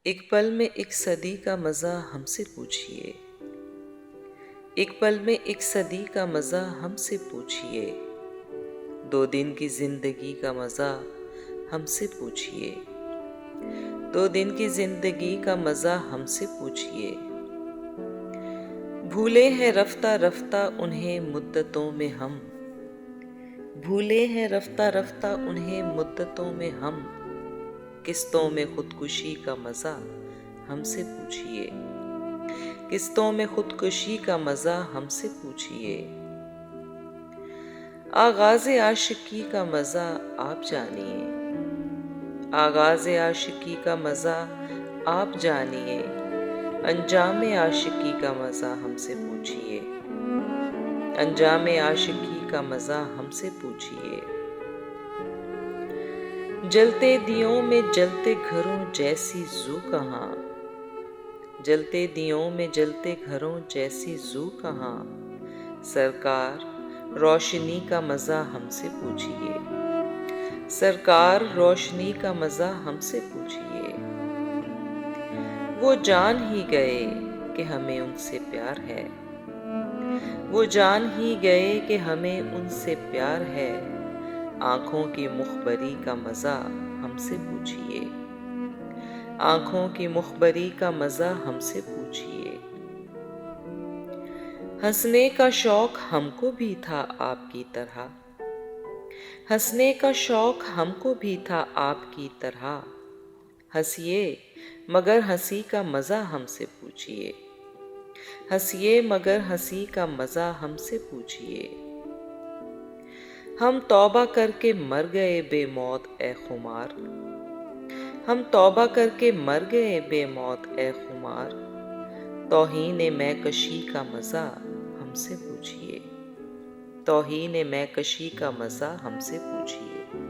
एक पल में एक सदी का मज़ा हमसे पूछिए। एक पल में एक सदी का मज़ा हमसे पूछिए। 2 दिन की ज़िंदगी का मज़ा हमसे पूछिए। 2 दिन की ज़िंदगी का मज़ा हमसे पूछिए। भूले हैं रफ्ता रफ्ता उन्हें मुद्दतों में हम। भूले हैं रफ्ता रफ्ता उन्हें मुद्दतों में हम। किस्तों में खुदकुशी का मज़ा हमसे पूछिए। किस्तों में खुदकुशी का मज़ा हमसे पूछिए। आगाज़े आशिकी का मज़ा आप जानिए। आगाज़े आशिकी का मज़ा आप जानिए। अंजामे आशिकी का मज़ा हमसे पूछिए। अंजामे आशिकी का मज़ा हमसे पूछिए। जलते दियों में जलते घरों जैसी जू कहाँ। जलते दियों में जलते घरों जैसी जू कहाँ। सरकार रोशनी का मज़ा हमसे पूछिए। सरकार रोशनी का मज़ा हमसे पूछिए। वो जान ही गए कि हमें उनसे प्यार है। वो जान ही गए कि हमें उनसे प्यार है। आँखों की मुखबरी का मज़ा हमसे पूछिए। आँखों की मुखबरी का मज़ा हमसे पूछिए। हंसने का शौक हमको भी था आपकी तरह। हंसने का शौक हमको भी था आपकी तरह। हंसिए मगर हंसी का मज़ा हमसे पूछिए। हंसिए मगर हंसी का मज़ा हमसे पूछिए। हम तौबा करके मर गए बेमौत ए खुमार। हम तौबा करके मर गए बेमौत ए खुमार। तौहीन मैकशी का मज़ा हमसे पूछिए। तौहीन मैकशी का मज़ा हमसे पूछिए।